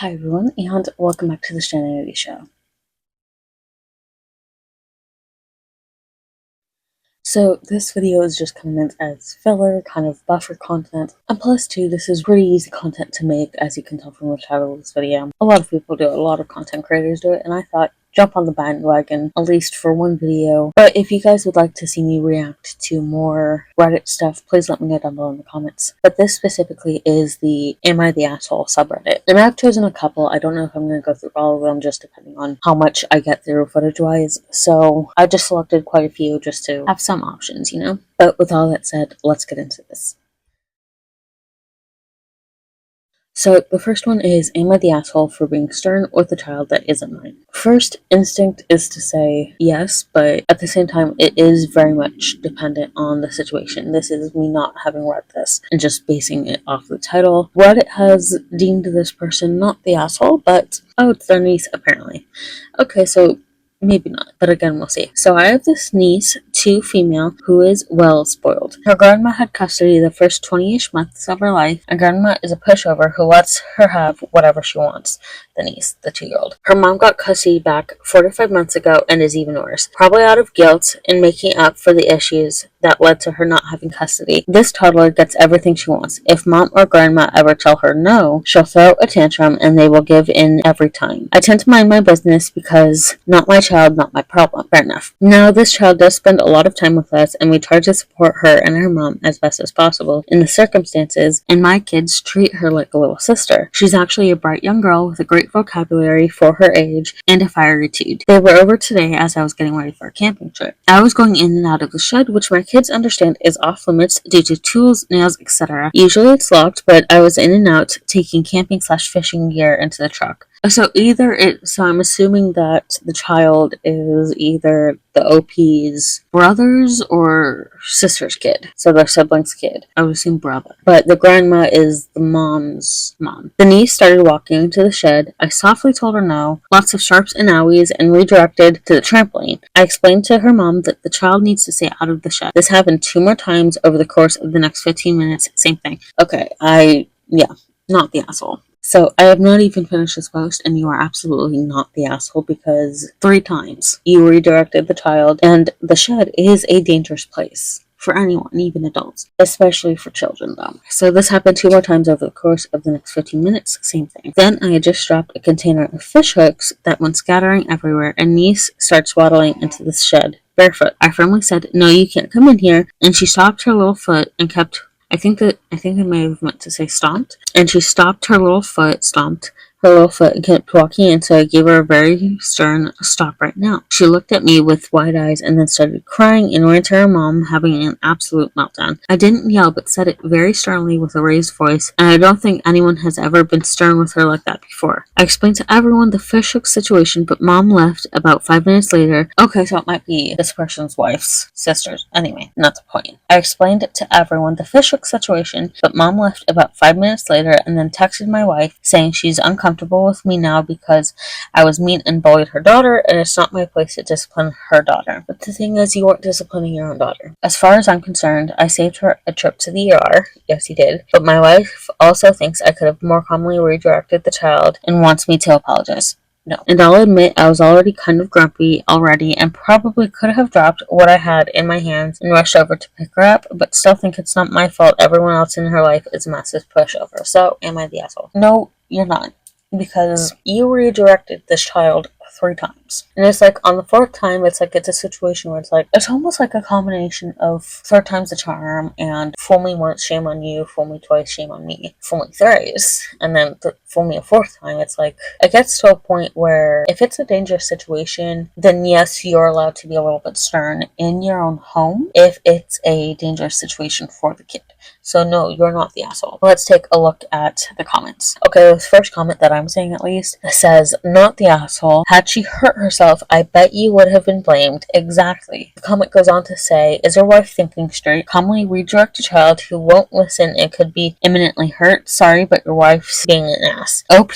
Hi everyone, and welcome back to the AITA show. So this video is just coming in as filler, kind of buffer content, and plus too, this is pretty easy content to make, as you can tell from the title of this video. A lot of people do it, a lot of content creators do it, and I thought, jump on the bandwagon, at least for one video. But if you guys would like to see me react to more Reddit stuff, please let me know down below in the comments. But this specifically is the Am I the Asshole subreddit. And I've chosen a couple. I don't know if I'm going to go through all of them, just depending on how much I get through footage-wise. So I just selected quite a few just to have some options, you know? But with all that said, let's get into this. So the first one is, am I the asshole for being stern with a child that isn't mine? First instinct is to say yes, but at the same time, it is very much dependent on the situation. This is me not having read this and just basing it off the title. Reddit has deemed this person not the asshole, but oh, it's their niece apparently. Okay, so maybe not, but again, we'll see. So I have this niece, 2 female, who is well spoiled. Her grandma had custody the first 20-ish months of her life, and grandma is a pushover who lets her have whatever she wants. The niece, the 2-year-old. Her mom got custody back 4 to 5 months ago and is even worse. Probably out of guilt and making up for the issues that led to her not having custody. This toddler gets everything she wants. If mom or grandma ever tell her no, she'll throw a tantrum and they will give in every time. I tend to mind my business because not my child, not my problem. Fair enough. Now, this child does spend a lot of time with us and we try to support her and her mom as best as possible in the circumstances, and my kids treat her like a little sister. She's actually a bright young girl with a great vocabulary for her age and a fiery attitude. They were over today as I was getting ready for a camping trip. I was going in and out of the shed, which my kids understand is off limits due to tools, nails, etc. Usually it's locked, but I was in and out taking camping/fishing gear into the truck. So I'm assuming that the child is either the OP's brother's or sister's kid. So their sibling's kid. I would assume brother. But the grandma is the mom's mom. The niece started walking into the shed. I softly told her no. Lots of sharps and owies and redirected to the trampoline. I explained to her mom that the child needs to stay out of the shed. This happened 2 more times over the course of the next 15 minutes. Same thing. Okay, not the asshole. So, I have not even finished this post, and you are absolutely not the asshole because 3 times you redirected the child, and the shed is a dangerous place for anyone, even adults, especially for children though. So this happened 2 more times over the course of the next 15 minutes, same thing. Then I had just dropped a container of fish hooks that went scattering everywhere, and niece starts waddling into the shed barefoot. I firmly said, no, you can't come in here, and she stopped her little foot and kept I think I may have meant to say stomped. And she stomped her little foot and kept walking in, so I gave her a very stern stop right now. She looked at me with wide eyes and then started crying and ran to her mom, having an absolute meltdown. I didn't yell, but said it very sternly with a raised voice, and I don't think anyone has ever been stern with her like that before. I explained to everyone the fish hook situation, but mom left about 5 minutes later. Okay, so it might be this person's wife's sisters. Anyway, not the point. I explained it to everyone the fish hook situation, but mom left about 5 minutes later and then texted my wife saying she's uncomfortable with me now because I was mean and bullied her daughter, and it's not my place to discipline her daughter. But the thing is, you weren't disciplining your own daughter. As far as I'm concerned, I saved her a trip to the ER. Yes, you did. But my wife also thinks I could have more calmly redirected the child and wants me to apologize. No. And I'll admit I was already kind of grumpy already and probably could have dropped what I had in my hands and rushed over to pick her up, but still think it's not my fault. Everyone else in her life is a massive pushover. So, am I the asshole? No, you're not. Because you redirected this child 3 times. And it's like on the 4th time, it's a situation where it's almost like a combination of 3rd time's the charm and fool me once, shame on you, fool me twice, shame on me, fool me thrice, and then fool me a 4th time. It's like, it gets to a point where if it's a dangerous situation, then yes, you're allowed to be a little bit stern in your own home if it's a dangerous situation for the kid. So no, you're not the asshole. Let's take a look at the comments. Okay, the first comment that I'm saying at least says, not the asshole. Had she hurt herself, I bet you would have been blamed. Exactly. The comment goes on to say, is your wife thinking straight? Calmly redirect a child who won't listen and could be imminently hurt. Sorry, but your wife's being an ass. OP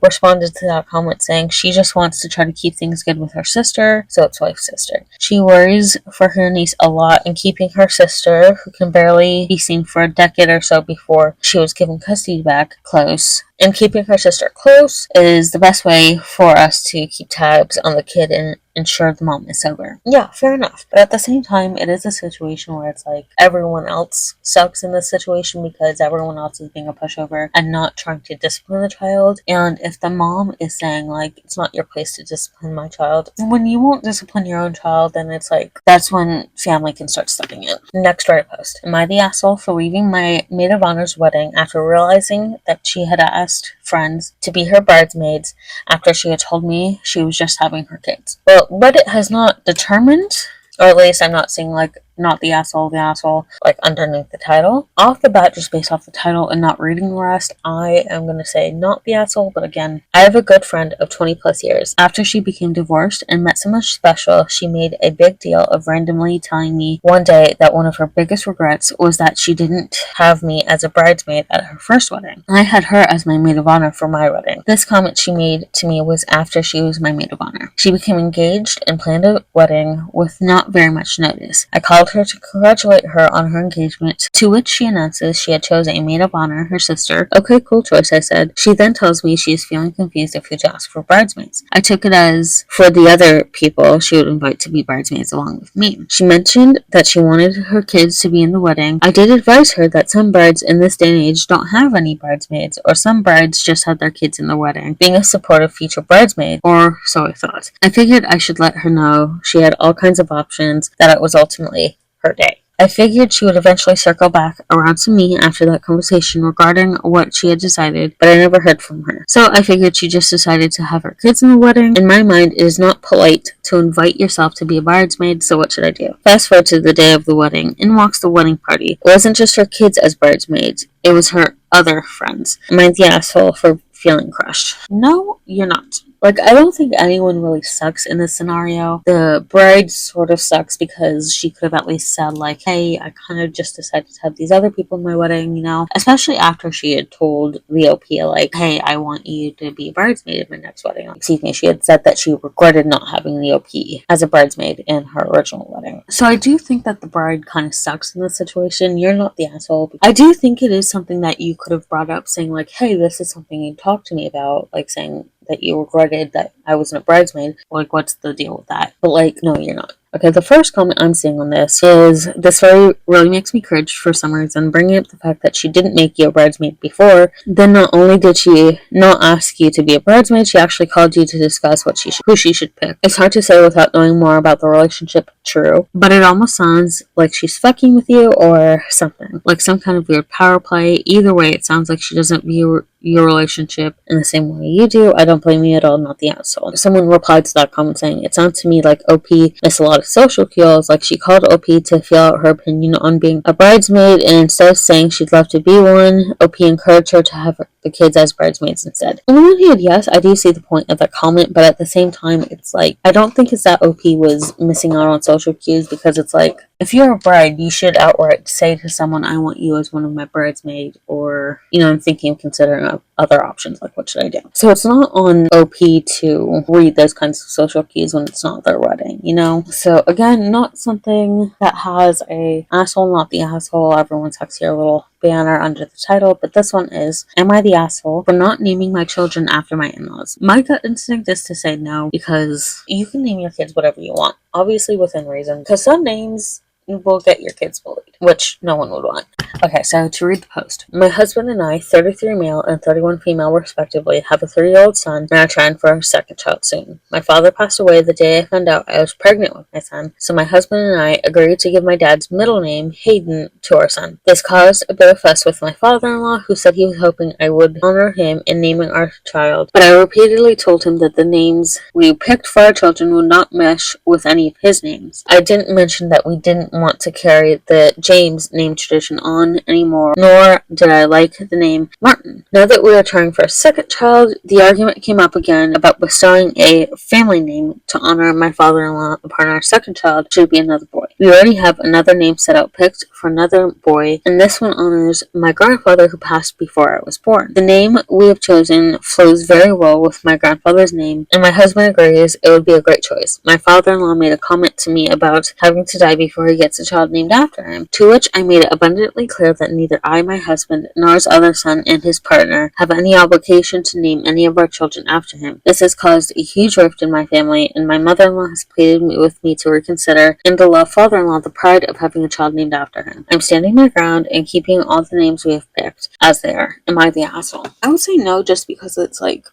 responded to that comment saying she just wants to try to keep things good with her sister, so it's wife's sister. She worries for her niece a lot and keeping her sister, who can barely be seen for a decade or so before she was given custody back, close and keeping her sister close is the best way for us to keep tabs on the kid and ensure the mom is sober. Yeah, fair enough. But at the same time, it is a situation where it's like everyone else sucks in this situation because everyone else is being a pushover and not trying to discipline the child. And if the mom is saying, like, it's not your place to discipline my child, when you won't discipline your own child, then it's like, that's when family can start stepping in. Next Reddit post. Am I the asshole for leaving my maid of honor's wedding after realizing that she had asked friends to be her bridesmaids after she had told me she was just having her kids? Well, Reddit has not determined, or at least I'm not seeing like not the asshole, like underneath the title. Off the bat, just based off the title and not reading the rest, I am going to say not the asshole, but again, I have a good friend of 20 plus years. After she became divorced and met someone special, she made a big deal of randomly telling me one day that one of her biggest regrets was that she didn't have me as a bridesmaid at her first wedding. I had her as my maid of honor for my wedding. This comment she made to me was after she was my maid of honor. She became engaged and planned a wedding with not very much notice. I called her to congratulate her on her engagement, to which she announces she had chosen a maid of honor, her sister. Okay, cool choice, I said. She then tells me she is feeling confused of who to ask for bridesmaids. I took it as for the other people she would invite to be bridesmaids along with me. She mentioned that she wanted her kids to be in the wedding. I did advise her that some brides in this day and age don't have any bridesmaids, or some brides just have their kids in the wedding, being a supportive future bridesmaid, or so I thought. I figured I should let her know she had all kinds of options, that it was ultimately her day. I figured she would eventually circle back around to me after that conversation regarding what she had decided, but I never heard from her. So I figured she just decided to have her kids in the wedding. In my mind, it is not polite to invite yourself to be a bridesmaid, so what should I do? Fast forward to the day of the wedding. In walks the wedding party. It wasn't just her kids as bridesmaids, it was her other friends. Am I the asshole for feeling crushed? No, you're not. Like, I don't think anyone really sucks in this scenario. The bride sort of sucks because she could have at least said, like, hey, I kind of just decided to have these other people in my wedding, you know? Especially after she had told the OP, like, hey, I want you to be a bridesmaid at my next wedding. Excuse me, she had said that she regretted not having the OP as a bridesmaid in her original wedding. So I do think that the bride kind of sucks in this situation. You're not the asshole. I do think it is something that you could have brought up, saying, like, hey, this is something you talked to me about, like, saying that you regretted that I wasn't a bridesmaid. Like, what's the deal with that? But, like, no, you're not. Okay, the first comment I'm seeing on this is, this really makes me cringe for some reason, bringing up the fact that she didn't make you a bridesmaid before. Then not only did she not ask you to be a bridesmaid, she actually called you to discuss who she should pick. It's hard to say without knowing more about the relationship, true, but it almost sounds like she's fucking with you or something, like some kind of weird power play. Either way, it sounds like she doesn't view your relationship in the same way you do. I don't blame you at all, not the asshole. Someone replied to that comment saying, it sounds to me like OP missed a lot of social cues, like she called OP to feel out her opinion on being a bridesmaid, and instead of saying she'd love to be one, OP encouraged her to have the kids as bridesmaids instead. On the one hand, yes, I do see the point of that comment, but at the same time, it's like, I don't think it's that OP was missing out on social cues, because it's like, if you're a bride, you should outright say to someone, I want you as one of my bridesmaids, or, you know, I'm thinking of considering other options, like what should I do? So it's not on OP to read those kinds of social cues when it's not their wedding, you know? So again, not something that has a asshole, not the asshole. Everyone tucks your little banner under the title, but this one is, am I the asshole for not naming my children after my in-laws? My gut instinct is to say no, because you can name your kids whatever you want, obviously within reason, because some names will get your kids bullied, which no one would want. Okay, so to read the post. My husband and I, 33 male and 31 female respectively, have a 3-year-old son and are trying for our second child soon. My father passed away the day I found out I was pregnant with my son, so my husband and I agreed to give my dad's middle name, Hayden, to our son. This caused a bit of fuss with my father-in-law, who said he was hoping I would honor him in naming our child, but I repeatedly told him that the names we picked for our children would not mesh with any of his names. I didn't mention that we didn't want to carry the James name tradition on anymore, nor did I like the name Martin. Now that we are trying for a second child, the argument came up again about bestowing a family name to honor my father-in-law upon our second child should be another boy. We already have another name set out picked for another boy, and this one honors my grandfather who passed before I was born. The name we have chosen flows very well with my grandfather's name, and my husband agrees it would be a great choice. My father-in-law made a comment to me about having to die before he gets a child named after him, to which I made it abundantly clear that neither I, my husband, nor his other son and his partner have any obligation to name any of our children after him. This has caused a huge rift in my family, and my mother-in-law has pleaded with me to reconsider and allow father-in-law the pride of having a child named after him. I'm standing my ground and keeping all the names we have picked as they are. Am I the asshole? I would say no, just because it's like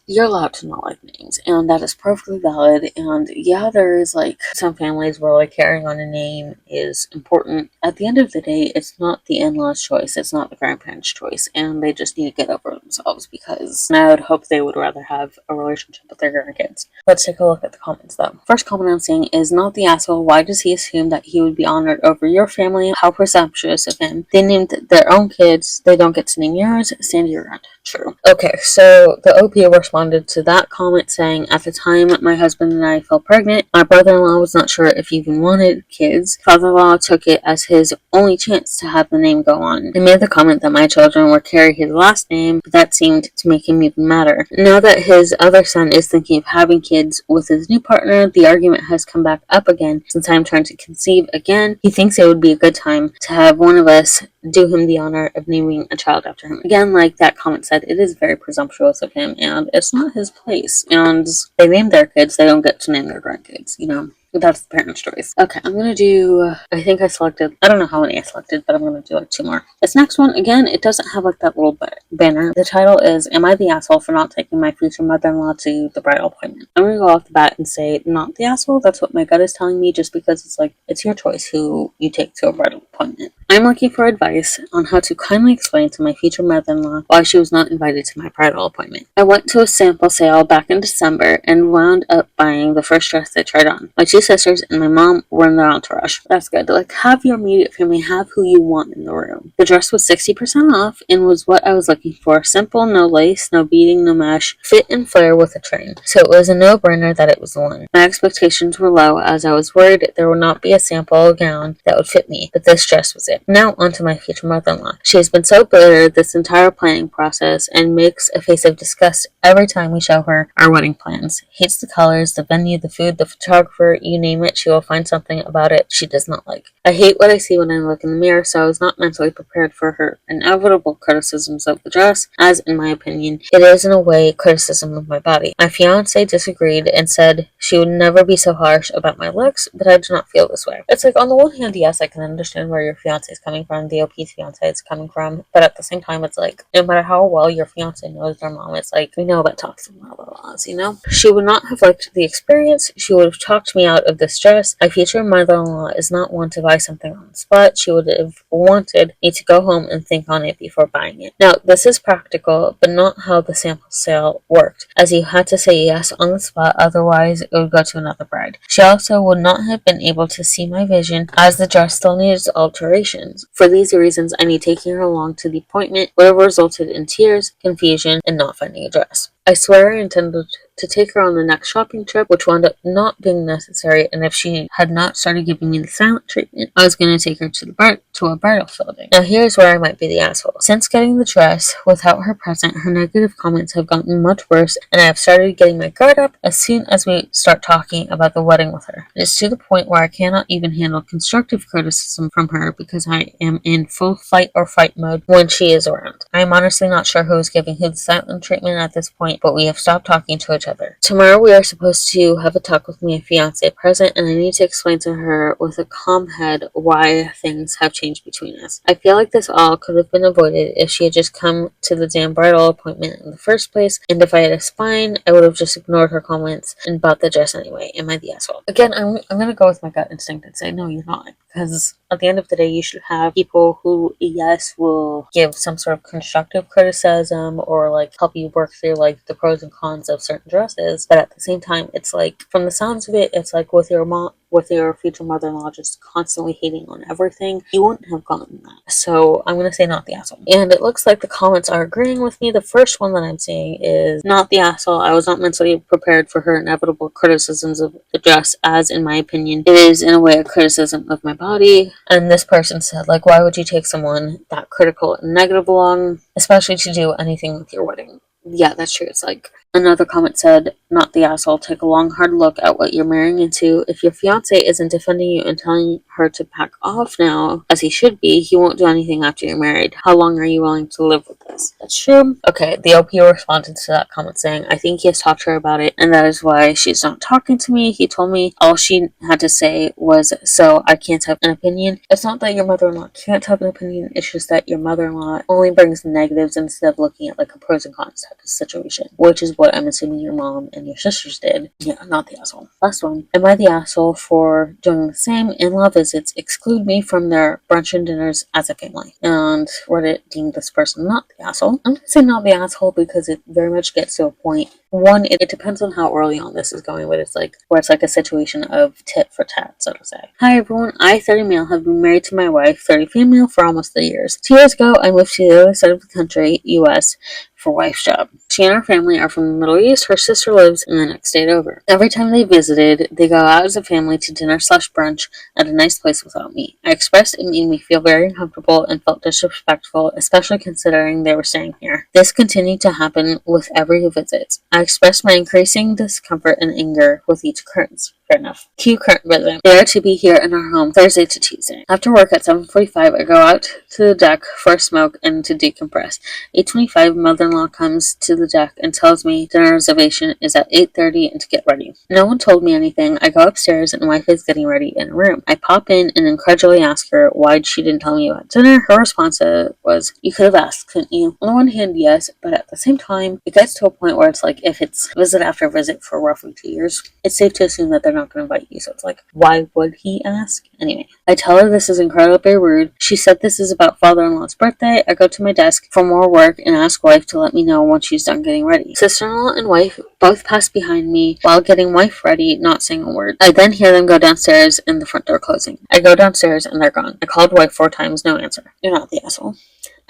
you're allowed to not like names, and that is perfectly valid. And yeah, there is like some families where like carrying on a name is important. At the end of the day, it's not the in-laws' choice, it's not the grandparents' choice, and they just need to get over themselves, because I would hope they would rather have a relationship with their grandkids. Let's take a look at the comments though. First comment I'm saying is, not the asshole. Why does he assume that he would be honored over your family? How presumptuous of him. They named their own kids, they don't get to name yours. Stand your ground. True. Okay, so the OP responded to that comment saying, at the time my husband and I fell pregnant, my brother-in-law was not sure if he even wanted kids. Father-in-law took it as his only chance to have the name go on. He made the comment that my children would carry his last name, but that seemed to make him even madder. Now that his other son is thinking of having kids with his new partner, the argument has come back up again. Since I'm trying to conceive again, he thinks it would be a good time to have one of us do him the honor of naming a child after him. Again, like that comment said, it is very presumptuous of him, and it's not his place. And they name their kids, they don't get to name their grandkids, you know? That's the parent's choice. Okay, I'm gonna do, I think I selected, I don't know how many I selected, but I'm gonna do like 2 more. This next one, again, it doesn't have like that little banner. The title is, Am I the Asshole for Not Taking My Future Mother-in-Law to the Bridal Appointment? I'm gonna go off the bat and say, not the asshole. That's what my gut is telling me, just because it's like, it's your choice who you take to a bridal appointment. I'm looking for advice on how to kindly explain to my future mother-in-law why she was not invited to my bridal appointment. I went to a sample sale back in December and wound up buying the first dress I tried on. My 2 sisters and my mom were in the entourage. That's good. Like, have your immediate family, have who you want in the room. The dress was 60% off and was what I was looking for. Simple, no lace, no beading, no mesh, fit and flare with a train. So it was a no-brainer that it was the one. My expectations were low, as I was worried there would not be a sample gown that would fit me, but this dress was it. Now onto my future mother-in-law. She has been so bitter this entire planning process and makes a face of disgust every time we show her our wedding plans. Hates the colors, the venue, the food, the photographer, you name it, she will find something about it she does not like. I hate what I see when I look in the mirror, so I was not mentally prepared for her inevitable criticisms of the dress, as in my opinion, it is in a way criticism of my body. My fiance disagreed and said she would never be so harsh about my looks, but I do not feel this way. It's like, on the one hand, yes, I can understand where your fiance is coming from, the OP's fiance is coming from, but at the same time, it's like, no matter how well your fiance knows their mom, it's like, we know about toxic mother-in-laws, you know? She would not have liked the experience, she would have talked me out of this dress. My future mother-in-law is not one to buy something on the spot, she would have wanted me to go home and think on it before buying it. Now, this is practical, but not how the sample sale worked, as you had to say yes on the spot, otherwise it would go to another bride. She also would not have been able to see my vision, as the dress still needed alterations. For these reasons, I need taking her along to the appointment would have resulted in tears, confusion, and not finding a dress. I swear I intended to take her on the next shopping trip, which wound up not being necessary, and if she had not started giving me the silent treatment, I was going to take her to a bridal fitting. Now here's where I might be the asshole. Since getting the dress without her present, her negative comments have gotten much worse, and I have started getting my guard up as soon as we start talking about the wedding with her. It is to the point where I cannot even handle constructive criticism from her because I am in full fight or fight mode when she is around. I am honestly not sure who is giving who the silent treatment at this point, but we have stopped talking to each other. Tomorrow we are supposed to have a talk with my fiance present, and I need to explain to her with a calm head why things have changed between us. I feel like this all could have been avoided if she had just come to the damn bridal appointment in the first place, and if I had a spine, I would have just ignored her comments and bought the dress anyway. Am I the asshole? Again, I'm gonna go with my gut instinct and say no, you're not, because at the end of the day, you should have people who, yes, will give some sort of constructive criticism or like help you work through like the pros and cons of certain dresses, but at the same time, it's like, from the sounds of it, it's like with your mom, with your future mother-in-law just constantly hating on everything, you wouldn't have gotten that. So I'm gonna say not the asshole. And it looks like the comments are agreeing with me. The first one that I'm seeing is not the asshole. I was not mentally prepared for her inevitable criticisms of the dress, as in my opinion, it is in a way a criticism of my body. And this person said, like, why would you take someone that critical and negative along, especially to do anything with your wedding? Yeah, that's true. It's like, another comment said, not the asshole. Take a long, hard look at what you're marrying into. If your fiance isn't defending you and telling her to back off now, as he should be, he won't do anything after you're married. How long are you willing to live with this? That's true. Okay, the OP responded to that comment saying, I think he has talked to her about it, and that is why she's not talking to me. He told me all she had to say was, so I can't have an opinion. It's not that your mother-in-law can't have an opinion, it's just that your mother-in-law only brings negatives instead of looking at like a pros and cons type of situation, which is what I'm assuming your mom and your sisters did. Yeah, not the asshole. Last one. Am I the asshole for doing the same? In-law visits exclude me from their brunch and dinners as a family. And Reddit deemed this person not the asshole. I'm gonna say not the asshole because it very much gets to a point. One, it depends on how early on this is going, but it's like where it's like a situation of tit for tat, so to say. Hi everyone, I, 30 male, have been married to my wife, 30 female, for almost 3 years. 2 years ago, I moved to the other side of the country, US, for wife's job. She and her family are from the Middle East. Her sister lives in the next state over. Every time they visited, they go out as a family to dinner/brunch at a nice place without me. I expressed it made me feel very uncomfortable and felt disrespectful, especially considering they were staying here. This continued to happen with every visit. I expressed my increasing discomfort and anger with each occurrence. Fair enough. Cue current visit. They are to be here in our home Thursday to Tuesday. After work at 7:45, I go out to the deck for a smoke and to decompress. 8:25, mother-in-law comes to the deck and tells me dinner reservation is at 8:30 and to get ready. No one told me anything. I go upstairs and wife is getting ready in a room. I pop in and incredulously ask her why she didn't tell me about dinner. Her response was, you could have asked, couldn't you? On the one hand, yes, but at the same time, it gets to a point where it's like, if it's visit after visit for roughly 2 years, it's safe to assume that they're not going to invite you. So it's like, why would he ask? Anyway, I tell her this is incredibly rude. She said this is about father-in-law's birthday. I go to my desk for more work and ask wife to let me know when she's done getting ready. Sister-in-law and wife both pass behind me while getting wife ready, not saying a word. I then hear them go downstairs and the front door closing. I go downstairs and they're gone. I called wife 4 times, no answer. You're not the asshole.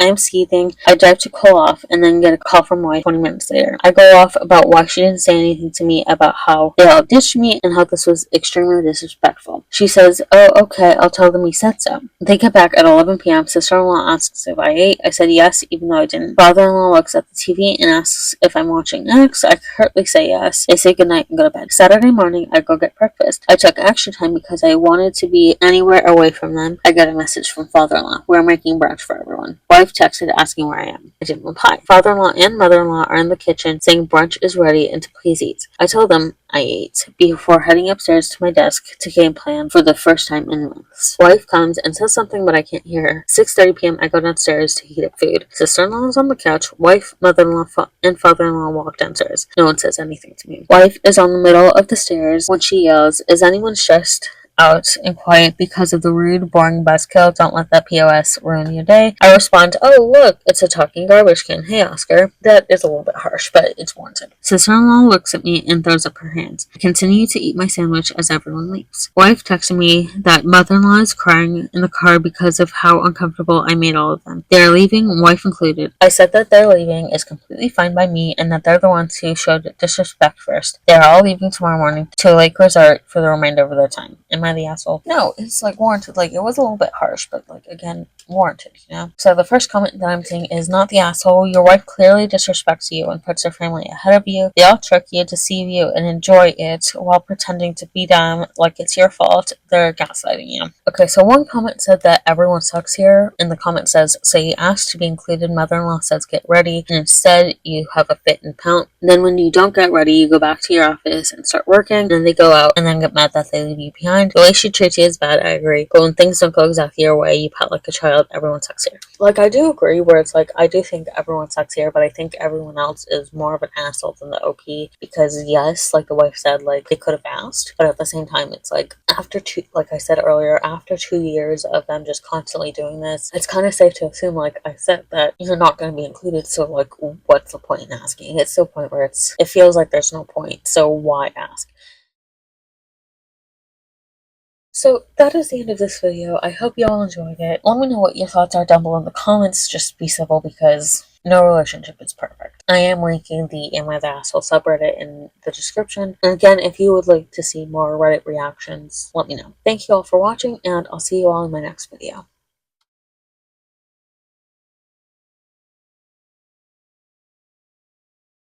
I am seething. I drive to cool off and then get a call from wife 20 minutes later. I go off about why she didn't say anything to me about how they all ditched me and how this was extremely disrespectful. She says, oh, okay, I'll tell them we said so. They get back at 11 p.m. Sister-in-law asks if I ate. I said yes, even though I didn't. Father-in-law looks at the TV and asks if I'm watching X. I curtly say yes. They say goodnight and go to bed. Saturday morning, I go get breakfast. I took extra time because I wanted to be anywhere away from them. I got a message from father-in-law. We're making brunch for everyone. Wife texted asking where I am. I didn't reply. Father-in-law and mother-in-law are in the kitchen saying brunch is ready and to please eat. I told them I ate before heading upstairs to my desk to game plan for the first time in months. Wife comes and says something but I can't hear her. 6:30 p.m. I go downstairs to heat up food. Sister-in-law is on the couch. Wife, mother-in-law, and father-in-law walk downstairs. No one says anything to me. Wife is on the middle of the stairs when she yells, is anyone stressed out and quiet because of the rude, boring buzzkill? Don't let that POS ruin your day. I respond, oh look, it's a talking garbage can. Hey Oscar. That is a little bit harsh, but it's warranted. Sister-in-law looks at me and throws up her hands. I continue to eat my sandwich as everyone leaves. Wife texted me that mother-in-law is crying in the car because of how uncomfortable I made all of them. They're leaving, wife included. I said that their leaving is completely fine by me and that they're the ones who showed disrespect first. They're all leaving tomorrow morning to Lake Resort for the remainder of their time. Am I the asshole? No, it's like warranted. Like, it was a little bit harsh, but like, again, warranted, you know? So the first comment that I'm saying is not the asshole. Your wife clearly disrespects you and puts her family ahead of you. They all trick you, deceive you, and enjoy it while pretending to be dumb like it's your fault. They're gaslighting you. Okay, so one comment said that everyone sucks here, and the comment says, so you asked to be included, mother-in-law says get ready, and instead you have a fit and pout. Then when you don't get ready, you go back to your office and start working, and they go out and then get mad that they leave you behind. The way she treats you is bad, I agree, but when things don't go exactly your way, you pout like a child. Everyone sucks here. Like, I do agree where it's like, I do think everyone sucks here, but I think everyone else is more of an asshole than the OP, because yes, like the wife said, like, they could have asked, but at the same time, it's like, after like I said earlier, after 2 years of them just constantly doing this, it's kind of safe to assume, like I said, that you're not going to be included, so like, what's the point in asking? It's to a point where it feels like there's no point, so why ask? So that is the end of this video. I hope you all enjoyed it. Let me know what your thoughts are down below in the comments. Just be civil because no relationship is perfect. I am linking the Am I the Asshole subreddit in the description. And again, if you would like to see more Reddit reactions, let me know. Thank you all for watching, and I'll see you all in my next video.